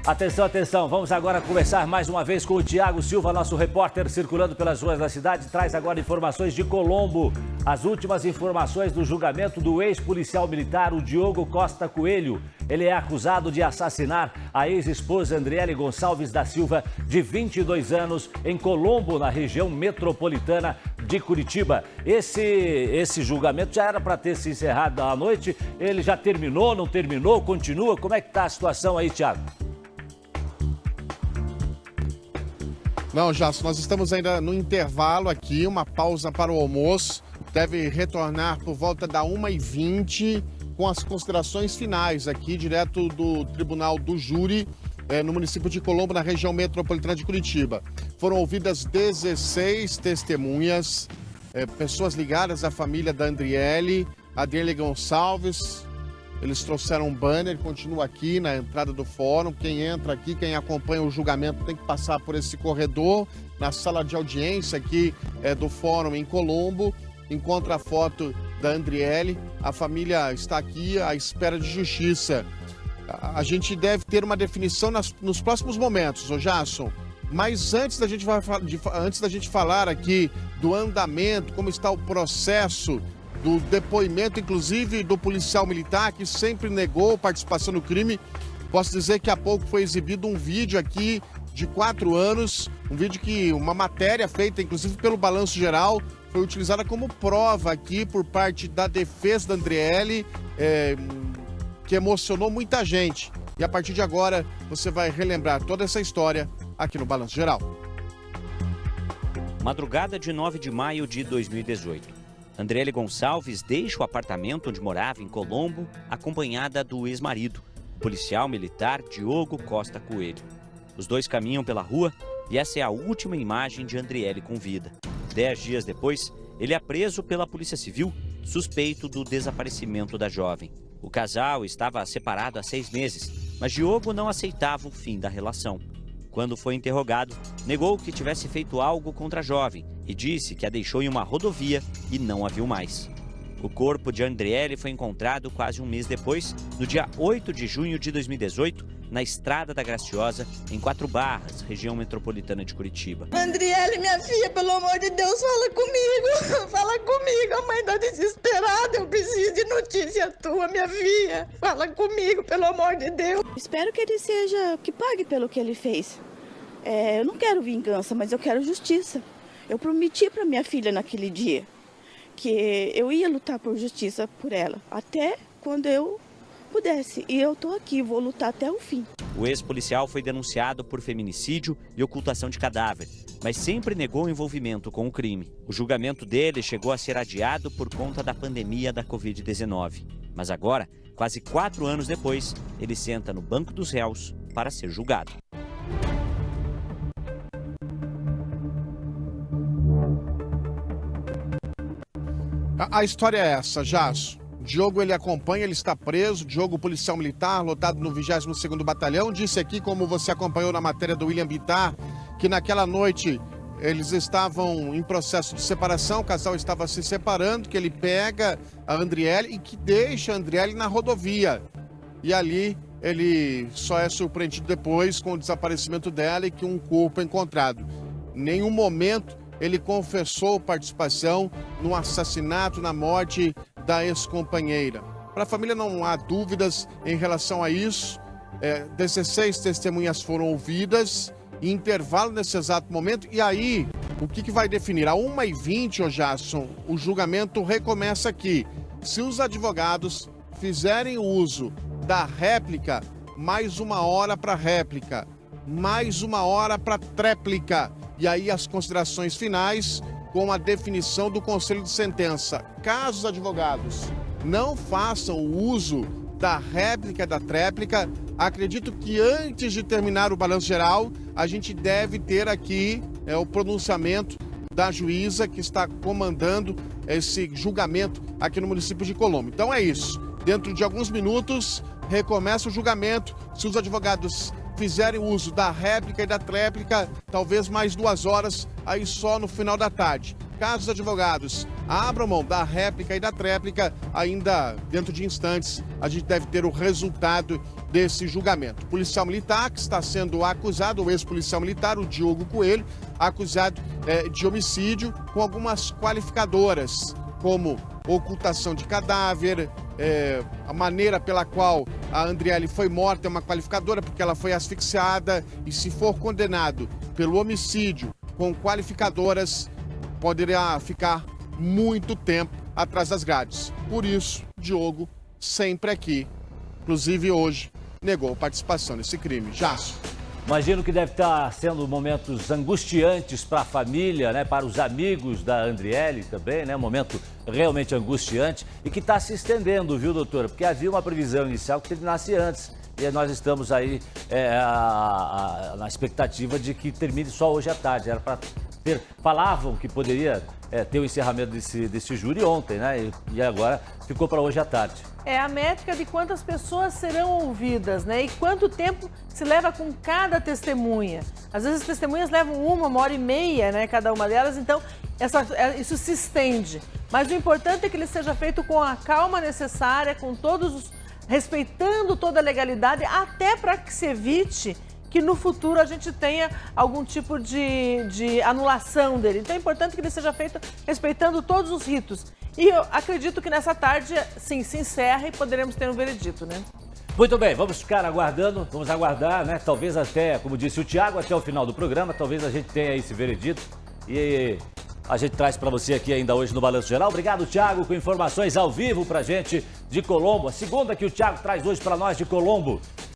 Atenção, atenção, vamos agora conversar mais uma vez com o Tiago Silva, nosso repórter circulando pelas ruas da cidade, traz agora informações de Colombo. As últimas informações do julgamento do ex-policial militar, o Diogo Costa Coelho. Ele é acusado de assassinar a ex-esposa Andriele Gonçalves da Silva, de 22 anos, em Colombo, na região metropolitana de Curitiba. Esse julgamento já era para ter se encerrado à noite, ele já terminou, não terminou, continua? Como é que está a situação aí, Tiago? Não, Jasso, nós estamos ainda no intervalo aqui, uma pausa para o almoço. Deve retornar por volta da 1h20 com as considerações finais aqui, direto do Tribunal do Júri, no município de Colombo, na região metropolitana de Curitiba. Foram ouvidas 16 testemunhas, pessoas ligadas à família da Andriele Gonçalves. Eles trouxeram um banner, continua aqui na entrada do fórum. Quem entra aqui, quem acompanha o julgamento tem que passar por esse corredor, na sala de audiência aqui do fórum em Colombo. Encontra a foto da Andriele. A família está aqui à espera de justiça. A gente deve ter uma definição nos próximos momentos, ô Jasson. Mas antes da gente falar aqui do andamento, como está o processo do depoimento, inclusive do policial militar, que sempre negou participação no crime. Posso dizer que há pouco foi exibido um vídeo aqui de 4 anos, uma matéria feita inclusive pelo Balanço Geral, foi utilizada como prova aqui por parte da defesa da Andriele, que emocionou muita gente. E a partir de agora, você vai relembrar toda essa história aqui no Balanço Geral. Madrugada de 9 de maio de 2018. Andriele Gonçalves deixa o apartamento onde morava em Colombo, acompanhada do ex-marido, o policial militar Diogo Costa Coelho. Os dois caminham pela rua e essa é a última imagem de Andriele com vida. 10 dias depois, ele é preso pela Polícia Civil, suspeito do desaparecimento da jovem. O casal estava separado há 6 meses, mas Diogo não aceitava o fim da relação. Quando foi interrogado, negou que tivesse feito algo contra a jovem e disse que a deixou em uma rodovia e não a viu mais. O corpo de Andriele foi encontrado quase um mês depois, no dia 8 de junho de 2018, na Estrada da Graciosa, em 4 Barras, região metropolitana de Curitiba. Andriele, minha filha, pelo amor de Deus, fala comigo. Fala comigo, a mãe tá desesperada, eu preciso de notícia tua, minha filha. Fala comigo, pelo amor de Deus. Espero que ele que pague pelo que ele fez. Eu não quero vingança, mas eu quero justiça. Eu prometi para minha filha naquele dia que eu ia lutar por justiça por ela, até quando eu pudesse. E eu tô aqui, vou lutar até o fim. O ex-policial foi denunciado por feminicídio e ocultação de cadáver, mas sempre negou envolvimento com o crime. O julgamento dele chegou a ser adiado por conta da pandemia da Covid-19. Mas agora, quase 4 anos depois, ele senta no banco dos réus para ser julgado. A história é essa, Jasso. Diogo, ele acompanha, ele está preso. Diogo, policial militar, lotado no 22º Batalhão. Disse aqui, como você acompanhou na matéria do William Bittar, que naquela noite eles estavam em processo de separação, o casal estava se separando, que ele pega a Andriele e que deixa a Andriele na rodovia. E ali ele só é surpreendido depois com o desaparecimento dela e que um corpo é encontrado. Em nenhum momento ele confessou participação no assassinato, na morte da ex-companheira. Para a família não há dúvidas em relação a isso. 16 testemunhas foram ouvidas, em intervalo nesse exato momento. E aí, o que vai definir? A 1h20, ô Jasson, o julgamento recomeça aqui. Se os advogados fizerem uso da réplica, mais 1 hora para réplica, mais 1 hora para tréplica. E aí as considerações finais com a definição do conselho de sentença. Caso os advogados não façam o uso da réplica da tréplica, acredito que antes de terminar o Balanço Geral, a gente deve ter aqui o pronunciamento da juíza que está comandando esse julgamento aqui no município de Colombo. Então é isso. Dentro de alguns minutos, recomeça o julgamento. Se os advogados fizerem uso da réplica e da tréplica, talvez mais 2 horas, aí só no final da tarde. Caso os advogados abram mão da réplica e da tréplica, ainda dentro de instantes a gente deve ter o resultado desse julgamento. O policial militar que está sendo acusado, o ex-policial militar, o Diogo Coelho, acusado de homicídio com algumas qualificadoras, como ocultação de cadáver, a maneira pela qual a Andriele foi morta é uma qualificadora porque ela foi asfixiada, e se for condenado pelo homicídio com qualificadoras, poderia ficar muito tempo atrás das grades. Por isso, Diogo sempre aqui, inclusive hoje, negou participação nesse crime. Jássio. Imagino que deve estar sendo momentos angustiantes para a família, né? Para os amigos da Andriele também, né? Um momento realmente angustiante e que está se estendendo, viu, doutora? Porque havia uma previsão inicial que terminasse antes. E nós estamos aí na expectativa de que termine só hoje à tarde. Era para ter... Falavam que poderia ter o encerramento desse júri ontem, né? E agora ficou para hoje à tarde. É a métrica de quantas pessoas serão ouvidas, né? E quanto tempo se leva com cada testemunha. Às vezes as testemunhas levam 1 hora e meia, né? Cada uma delas, então isso se estende. Mas o importante é que ele seja feito com a calma necessária, com respeitando toda a legalidade, até para que se evite que no futuro a gente tenha algum tipo de anulação dele. Então é importante que ele seja feito respeitando todos os ritos. E eu acredito que nessa tarde, sim, se encerra e poderemos ter um veredito, né? Muito bem, vamos ficar aguardando, vamos aguardar, né? Talvez até, como disse o Thiago, até o final do programa, talvez a gente tenha esse veredito e a gente traz para você aqui ainda hoje no Balanço Geral. Obrigado, Thiago, com informações ao vivo pra gente de Colombo. A segunda que o Thiago traz hoje para nós de Colombo.